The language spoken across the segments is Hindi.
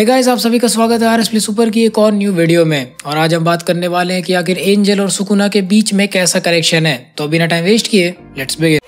हे गाइस, आप सभी का स्वागत है आरएस प्ले सुपर की एक और न्यू वीडियो में। और आज हम बात करने वाले हैं कि आखिर एंजल और सुकुना के बीच में कैसा कनेक्शन है। तो बिना टाइम वेस्ट किए लेट्स बिगिन।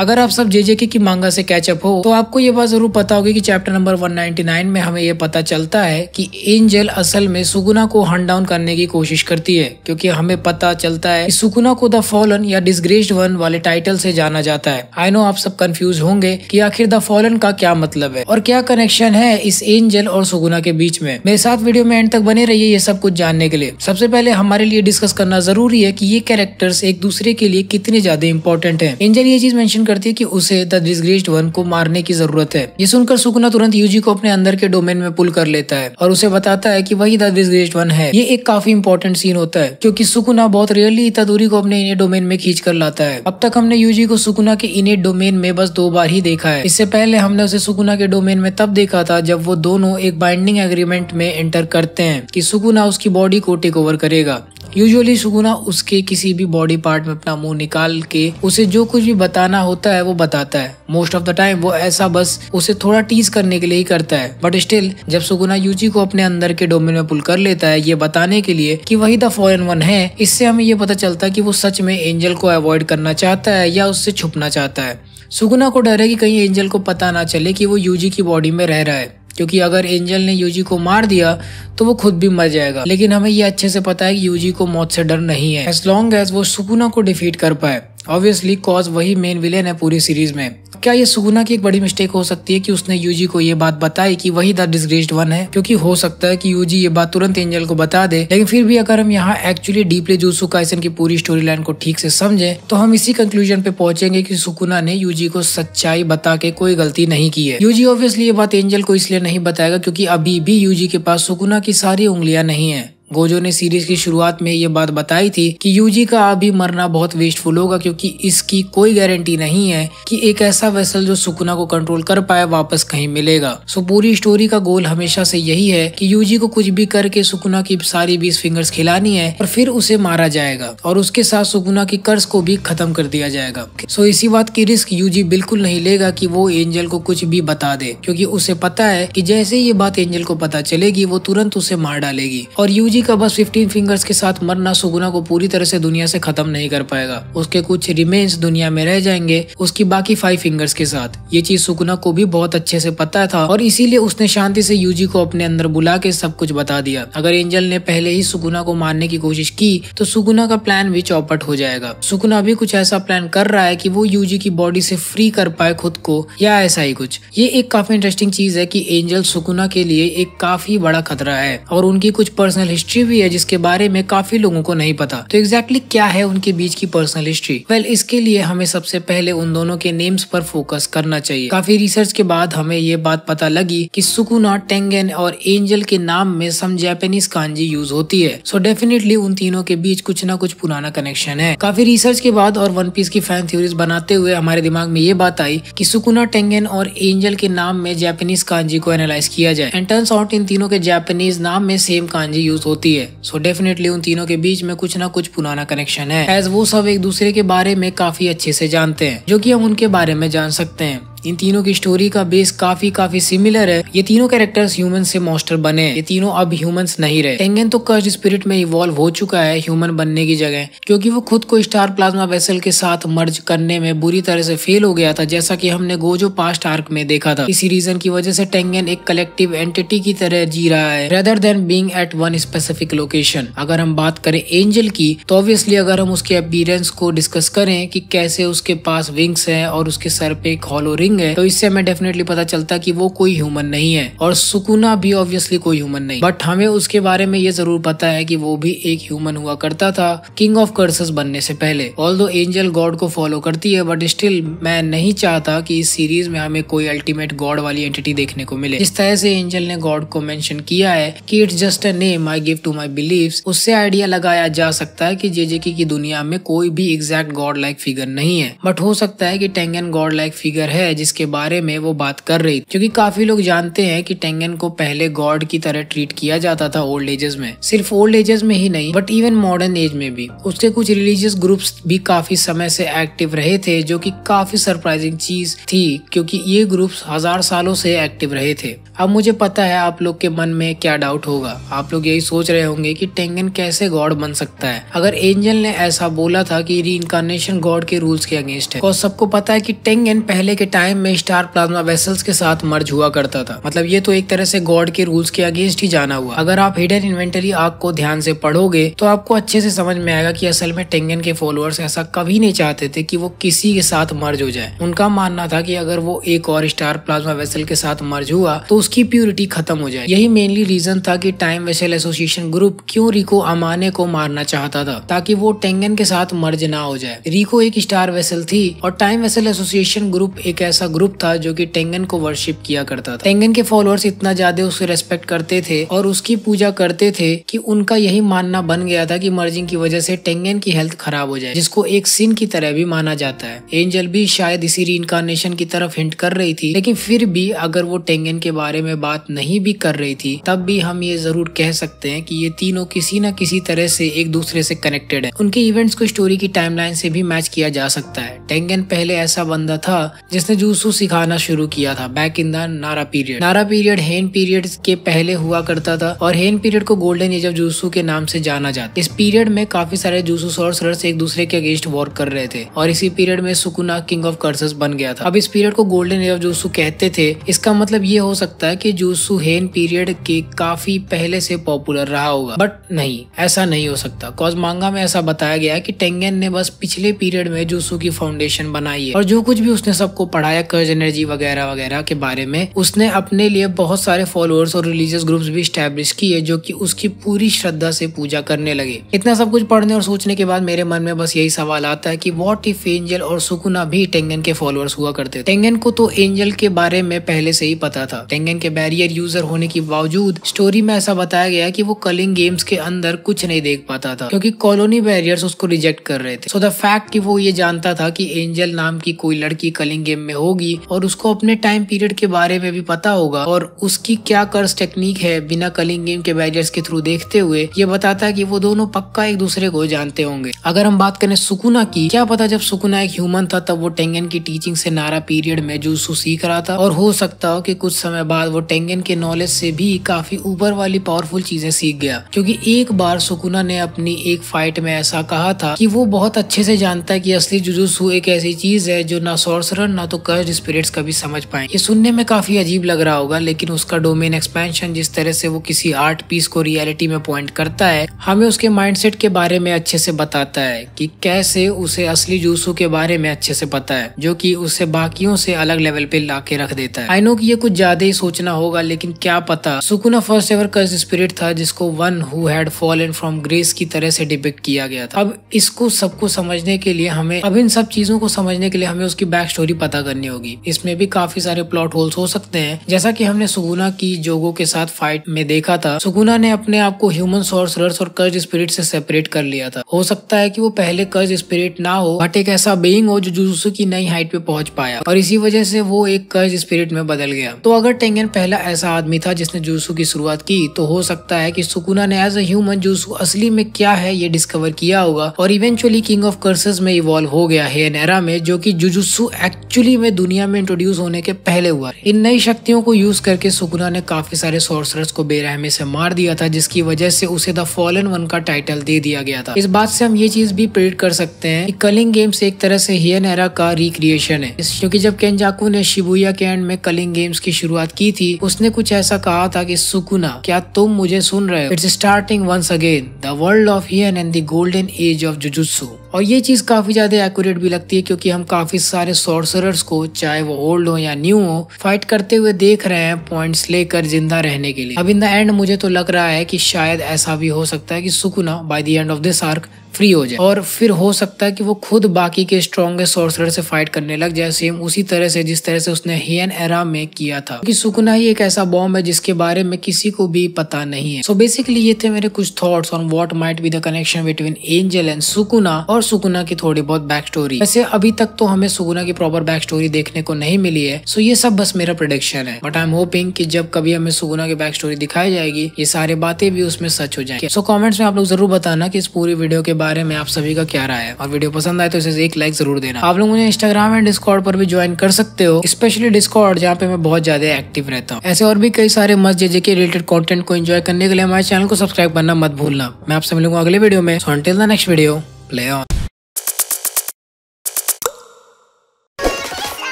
अगर आप सब जेजेके की मांगा से कैचअप हो तो आपको ये बात जरूर पता होगी कि चैप्टर नंबर 199 में हमें ये पता चलता है कि एंजल असल में सुकुना को हंट डाउन करने की कोशिश करती है, क्योंकि हमें पता चलता है कि सुकुना को द फॉलन या डिसग्रेस्ड वन वाले टाइटल से जाना जाता है। आई नो आप सब कंफ्यूज होंगे कि आखिर द फॉलन का क्या मतलब है और क्या कनेक्शन है इस एंजल और सुकुना के बीच में। मेरे साथ वीडियो में एंड तक बने रहिए ये सब कुछ जानने के लिए। सबसे पहले हमारे लिए डिस्कस करना जरूरी है कि ये कैरेक्टर्स एक दूसरे के लिए कितने ज्यादा इंपॉर्टेंट है। एंजल ये चीज मेंशन करती है कि उसे द डिसग्रेस्ड वन को मारने की जरूरत है। ये सुनकर सुकुना तुरंत यूजी को अपने अंदर के डोमेन में पुल कर लेता है और उसे बताता है कि वही द डिसग्रेस्ड वन है। ये एक काफी इंपॉर्टेंट सीन होता है क्योंकि सुकुना बहुत रियरली इतादुरी को अपने इने डोमेन में खींच कर लाता है। अब तक हमने यूजी को सुकुना के इने डोमेन में बस 2 बार ही देखा है। इससे पहले हमने उसे सुकुना के डोमेन में तब देखा था जब वो दोनों एक बाइंडिंग एग्रीमेंट में एंटर करते हैं कि सुकुना उसकी बॉडी को टेक ओवर करेगा। यूजुअली सुकुना उसके किसी भी बॉडी पार्ट में अपना मुंह निकाल के उसे जो कुछ भी बताना होता है वो बताता है। मोस्ट ऑफ द टाइम वो ऐसा बस उसे थोड़ा टीज करने के लिए ही करता है, बट स्टिल जब सुकुना यूजी को अपने अंदर के डोमेन में पुल कर लेता है ये बताने के लिए कि वही द फॉलन वन है, इससे हमें ये पता चलता है कि वो सच में एंजल को अवॉइड करना चाहता है या उससे छुपना चाहता है। सुकुना को डर है कि कहीं एंजल को पता ना चले कि वो यूजी की बॉडी में रह रहा है, क्योंकि अगर एंजल ने यूजी को मार दिया तो वो खुद भी मर जाएगा। लेकिन हमें ये अच्छे से पता है कि यूजी को मौत से डर नहीं है, एज लॉन्ग एज वो सुकुना को डिफीट कर पाए। ऑब्वियसली कॉज वही मेन विलेन है पूरी सीरीज में। क्या ये सुकुना की एक बड़ी मिस्टेक हो सकती है कि उसने यूजी को ये बात बताई कि वही द डिसग्रेस्ड वन है? क्योंकि हो सकता है कि यूजी ये बात तुरंत एंजल को बता दे, लेकिन फिर भी अगर हम यहाँ एक्चुअली डीपली जुत्सु काइसेन की पूरी स्टोरी लाइन को ठीक से समझे तो हम इसी कंक्लूजन पे पहुंचेंगे कि सुकुना ने यूजी को सच्चाई बता के कोई गलती नहीं की है। यूजी ऑब्वियसली ये बात एंजल को इसलिए नहीं बताएगा क्योंकि अभी भी यूजी के पास सुकुना की सारी उंगलियां नहीं है। गोजो ने सीरीज की शुरुआत में ये बात बताई थी कि यूजी का अभी मरना बहुत वेस्टफुल होगा, क्योंकि इसकी कोई गारंटी नहीं है कि एक ऐसा वेसल जो सुकुना को कंट्रोल कर पाए वापस कहीं मिलेगा। सो पूरी स्टोरी का गोल हमेशा से यही है कि यूजी को कुछ भी करके सुकुना की सारी 20 फिंगर्स खिलानी है और फिर उसे मारा जाएगा और उसके साथ सुकुना की कर्ज को भी खत्म कर दिया जाएगा। सो इसी बात की रिस्क यूजी बिल्कुल नहीं लेगा कि वो एंजल को कुछ भी बता दे, क्योंकि उसे पता है कि जैसे ही ये बात एंजल को पता चलेगी वो तुरंत उसे मार डालेगी और यूजी का बस 15 फिंगर्स के साथ मरना सुकुना को पूरी तरह से दुनिया से खत्म नहीं कर पाएगा। उसके कुछ रिमेन्स दुनिया में रह जाएंगे उसकी बाकी 5 फिंगर्स के साथ। ये चीज सुकुना को भी बहुत अच्छे से पता था और इसीलिए उसने शांति से यूजी को अपने अंदर बुला के सब कुछ बता दिया। अगर एंजल ने पहले ही सुकुना को मारने की कोशिश की तो सुकुना का प्लान भी चौपट हो जाएगा। सुकुना भी कुछ ऐसा प्लान कर रहा है कि वो यूजी की बॉडी से फ्री कर पाए खुद को या ऐसा ही कुछ। ये एक काफी इंटरेस्टिंग चीज है कि एंजल सुकुना के लिए एक काफी बड़ा खतरा है और उनकी कुछ पर्सनल हिस्ट्री भी है जिसके बारे में काफी लोगों को नहीं पता। तो एग्जैक्टली क्या है उनके बीच की पर्सनल हिस्ट्री? वेल, इसके लिए हमें सबसे पहले उन दोनों के नेम्स पर फोकस करना चाहिए। काफी रिसर्च के बाद हमें ये बात पता लगी कि सुकुना, टेंगेन और एंजल के नाम में सम जापानीज कांजी यूज होती है। सो डेफिनेटली उन तीनों के बीच कुछ ना कुछ पुराना कनेक्शन है। काफी रिसर्च के बाद और वन पीस की फैन थ्योरीज बनाते हुए हमारे दिमाग में ये बात आई कि सुकुना, टेंगेन और एंजल के नाम में जापानीज कांजी को एनालाइज किया जाए एंड टर्न्स आउट इन तीनों के जापानीज नाम में सेम कांजी यूज होती है। सो डेफिनेटली उन तीनों के बीच में कुछ ना कुछ पुराना कनेक्शन है, एज वो सब एक दूसरे के बारे में काफी अच्छे से जानते हैं, जो कि हम उनके बारे में जान सकते हैं। इन तीनों की स्टोरी का बेस काफी सिमिलर है। ये तीनों कैरेक्टर्स ह्यूमन से मॉन्स्टर बने, ये तीनों अब ह्यूमंस नहीं रहे। टेंगेन तो कर्स्ड स्पिरिट में इवॉल्व हो चुका है ह्यूमन बनने की जगह, क्योंकि वो खुद को स्टार प्लाज्मा वेसल के साथ मर्ज करने में बुरी तरह से फेल हो गया था, जैसा कि हमने गोजो पास्ट आर्क में देखा था। इसी रीजन की वजह से टेंगेन एक कलेक्टिव एंटिटी की तरह जी रहा है rather than being at one specific location. अगर हम बात करें एंजल की तो ऑब्वियसली अगर हम उसके अपीयरेंस को डिस्कस करें कि कैसे उसके पास विंग्स है और उसके सर पे एक हॉलो रिंग है, तो इससे हमें डेफिनेटली पता चलता कि वो कोई ह्यूमन नहीं है और सुकुना भी ऑब्वियसली कोई ह्यूमन नहीं। बट हमें उसके बारे में ये जरूर पता है कि वो भी एक ह्यूमन हुआ करता था किंग ऑफ कर्सेस बनने से पहले। ऑल्दो एंजल गॉड को फॉलो करती है, बट स्टिल मैं नहीं चाहता कि इस सीरीज में हमें कोई अल्टीमेट गॉड वाली एंटिटी देखने को मिले। जिस तरह से एंजल ने गॉड को मेंशन किया है कि it's just a name I give to my believes, उससे आइडिया लगाया जा सकता है कि जेजेके की दुनिया में कोई भी एग्जैक्ट गॉड लाइक फिगर नहीं है, बट हो सकता है कि टेंगेन गॉड लाइक फिगर है जिसके बारे में वो बात कर रही, क्योंकि काफी लोग जानते हैं कि टेंगन को पहले गॉड की तरह ट्रीट किया जाता था ओल्ड एजेस में। सिर्फ ओल्ड एजेस में ही नहीं बट इवन मॉडर्न एज में भी उसके कुछ रिलीजियस ग्रुप्स भी काफी समय से एक्टिव रहे थे, जो कि काफी सरप्राइजिंग चीज थी क्योंकि ये ग्रुप्स 1000 सालों से एक्टिव रहे थे। अब मुझे पता है आप लोग के मन में क्या डाउट होगा, आप लोग यही सोच रहे होंगे कि टेंगन कैसे गॉड बन सकता है अगर एंजल ने ऐसा बोला था कि रीइंकार्नेशन गॉड के रूल्स के अगेंस्ट है। और सबको पता है कि टेंगन पहले के टाइम में स्टार प्लाज्मा वेसल्स के साथ मर्ज हुआ करता था, मतलब ये तो एक तरह से गॉड के रूल्स के अगेंस्ट ही जाना हुआ। अगर आप हिडन इन्वेंटरी आर्क को ध्यान से पढ़ोगे तो आपको अच्छे से समझ में आएगा कि असल में टेंगन के फॉलोअर्स ऐसा कभी नहीं चाहते थे कि वो किसी के साथ मर्ज हो जाए। उनका मानना था कि अगर वो एक और स्टार प्लाज्मा वेसल के साथ मर्ज हुआ तो उसकी प्यूरिटी खत्म हो जाए। यही मेनली रीजन था कि टाइम वेसल एसोसिएशन ग्रुप क्यों रिको अमाने को मारना चाहता था, ताकि वो टेंगन के साथ मर्ज ना हो जाए। रिको एक स्टार वेसल थी और टाइम वेसल एसोसिएशन ग्रुप एक ऐसा ग्रुप था जो कि टेंगन को वर्शिप किया करता था। टेंगन के फॉलोअर्स इतना ज्यादा उसे रेस्पेक्ट करते थे और उसकी पूजा करते थे कि उनका यही मानना बन गया था कि मर्जिंग की वजह से टेंगन की हेल्थ खराब हो जाए, जिसको एक सिन की तरह भी माना जाता है। एंजल भी शायद इसी रीइंकार्नेशन की तरफ हिंट कर रही थी, लेकिन फिर भी अगर वो टेंगन के बारे में बात नहीं भी कर रही थी तब भी हम ये जरूर कह सकते हैं कि ये तीनों किसी न किसी तरह से एक दूसरे से कनेक्टेड है। उनके इवेंट्स को स्टोरी की टाइमलाइन से भी मैच किया जा सकता है। टेंगन पहले ऐसा बंदा था जिसने जुत्सु सिखाना शुरू किया था बैक इन द नारा पीरियड। नारा पीरियड हेन पीरियड के पहले हुआ करता था और हेन पीरियड को गोल्डन एज ऑफ जुत्सु के नाम से जाना जाता। इस पीरियड में काफी सारे जुत्सु सॉर्सरर्स एक दूसरे के अगेंस्ट वॉर कर रहे थे और इसी पीरियड में सुकुना किंग ऑफ कर्सेस बन गया था। अब इस पीरियड को गोल्डन एज ऑफ जुत्सु कहते थे। इसका मतलब ये हो सकता है कि जुत्सु हेन पीरियड के काफी पहले से पॉपुलर रहा होगा, बट नहीं, ऐसा नहीं हो सकता। कॉज मांगा में ऐसा बताया गया है कि टेंगन ने बस पिछले पीरियड में जुत्सु की फाउंडेशन बनाई है और जो कुछ भी उसने सबको पढ़ाया कर्ज एनर्जी वगैरह वगैरह के बारे में, उसने अपने लिए बहुत सारे फॉलोअर्स और रिलीजियस ग्रुप्स भी स्टैब्लिश किए जो कि उसकी पूरी श्रद्धा से पूजा करने लगे। इतना सब कुछ पढ़ने और सोचने के बाद मेरे मन में बस यही सवाल आता है कि व्हाट इफ एंजल और सुकुना भी टेंगन के फॉलोअर्स हुआ करते थे। टेंगन को तो एंजल के बारे में पहले से ही पता था। टेंगन के बैरियर यूजर होने के बावजूद स्टोरी में ऐसा बताया गया कि वो कलिंग गेम्स के अंदर कुछ नहीं देख पाता था क्योंकि कॉलोनी बैरियर्स उसको रिजेक्ट कर रहे थे। सो द फैक्ट कि वो ये जानता था कि एंजल नाम की कोई लड़की कलिंग गेम में होगी और उसको अपने टाइम पीरियड के बारे में भी पता होगा और उसकी क्या कर्स टेक्निक है बिना कलिंग गेम के बैरियर्स के थ्रू देखते हुए, ये बताता है कि वो दोनों पक्का एक दूसरे को जानते होंगे। अगर हम बात करें सुकुना की, क्या पता जब सुकुना एक ह्यूमन था तब वो टेंगन की टीचिंग से नारा पीरियड में जुत्सु सीख रहा था और हो सकता हो कि कुछ समय बाद वो टेंगन के नॉलेज से भी काफी ऊपर वाली पावरफुल चीजें सीख गया, क्योंकि एक बार सुकुना ने अपनी एक फाइट में ऐसा कहा था कि वो बहुत अच्छे से जानता है कि असली जुजुत्सु एक ऐसी चीज है जो ना सॉर्सरर ना तो कर्स्ड स्पिरिट्स कभी समझ पाए। ये सुनने में काफी अजीब लग रहा होगा, लेकिन उसका डोमेन एक्सपेंशन जिस तरह से वो किसी आर्ट पीस को रियलिटी में पॉइंट करता है, हमें उसके माइंडसेट के बारे में अच्छे से बताता है कि कैसे उसे असली जुजुत्सु के बारे में अच्छे से पता है, जो कि उसे बाकियों से अलग लेवल पे लाके रख देता है। आई नो कि ये कुछ ज्यादा ही सोचना होगा, लेकिन क्या पता Sukuna first ever cursed spirit था जिसको one who had fallen from grace की तरह से डिपिक्ट किया गया था। अब इसको सबको समझने के लिए हमें, अब इन सब चीजों को समझने के लिए हमें उसकी बैक स्टोरी पता करनी होगी। इसमें भी काफी सारे प्लॉट होल्स हो सकते हैं, जैसा कि हमने सुकुना की जोगो के साथ फाइट में देखा था। सुकुना ने अपने आप को ह्यूमन सॉर्सरर्स और कर्स्ड स्पिरिट से सेपरेट कर लिया था। हो सकता है कि वो पहले कर्स्ड स्पिरिट ना हो बट एक ऐसा बीइंग हो जो जुजुत्सु की नई हाइट पे पहुंच पाया और इसी वजह से वो एक कर्स्ड स्पिरिट में बदल गया। तो अगर टेंगन पहला ऐसा आदमी था जिसने जुजुत्सु की शुरुआत की, तो हो सकता है कि सुकुना ने एज अ ह्यूमन जुजुत्सु असली में क्या है ये डिस्कवर किया होगा और इवेंचुअली किंग ऑफ कर्सेस में इवॉल्व हो गया हेन एरा में, जो कि जुजुत्सु एक्चुअली में दुनिया में इंट्रोड्यूस होने के पहले हुआ। इन नई शक्तियों को यूज करके सुकुना ने काफी सारे सॉर्सरर्स को बेरहमी से मार दिया था, जिसकी वजह से उसे द फॉलन वन का टाइटल दे दिया गया था। इस बात से हम ये चीज भी प्रेडिक्ट कर सकते हैं कि कलिंग गेम्स एक तरह से हेन एरा का रिक्रिएशन है, क्योंकि जब केंजाकू ने शिबुया के एंड में कलिंग गेम्स की शुरुआत की थी, उसने कुछ ऐसा कहा था कि सुकुना, क्या तुम मुझे सुन रहे हो? It's starting once again, the world of Heian and the golden age of jujutsu. और ये चीज काफी ज्यादा एक्यूरेट भी लगती है, क्योंकि हम काफी सारे सॉर्सरर्स को, चाहे वो ओल्ड हो या न्यू हो, फाइट करते हुए देख रहे हैं पॉइंट्स लेकर जिंदा रहने के लिए। अब इन द एंड मुझे तो लग रहा है कि शायद ऐसा भी हो सकता है कि Sukuna by the end of this arc free हो जाए और फिर हो सकता है कि वो खुद बाकी के स्ट्रॉन्गेस्ट सॉर्सरर से फाइट करने लग जाए, सेम उसी तरह से जिस तरह से उसने हियन एरा में किया था। क्योंकि सुकुना ही एक ऐसा बॉम्ब है जिसके बारे में किसी को भी पता नहीं है। सो बेसिकली ये थे मेरे कुछ thoughts on what might be the connection between Angel and Sukuna और सुकुना की थोड़ी बहुत बैक स्टोरी। वैसे अभी तक तो हमें सुकुना की प्रॉपर बैक स्टोरी देखने को नहीं मिली है, सो ये सब बस मेरा प्रेडिक्शन है। बट आई एम होपिंग कि जब कभी हमें सुकुना की बैक स्टोरी दिखाई जाएगी ये सारी बातें भी उसमें सच हो जाएंगी। सो कमेंट्स में आप लोग जरूर बताना कि इस पूरी वीडियो के बारे में आप सभी का क्या राय है, और वीडियो पसंद आए तो इसे एक लाइक जरूर देना। आप लोग मुझे इंस्टाग्राम एंड डिस्कॉर्ड पर भी ज्वाइन कर सकते हो, स्पेशली डिस्कॉर्ड जहाँ पे मैं बहुत ज्यादा एक्टिव रहता हूँ। ऐसे और भी कई सारे मस्त जेजे के रिलेटेड कंटेंट को एंजॉय करने के लिए हमारे चैनल को सब्सक्राइब करना मत भूलना। मैं आपसे मिलूंगा अगले वीडियो में। So until the next video, play on.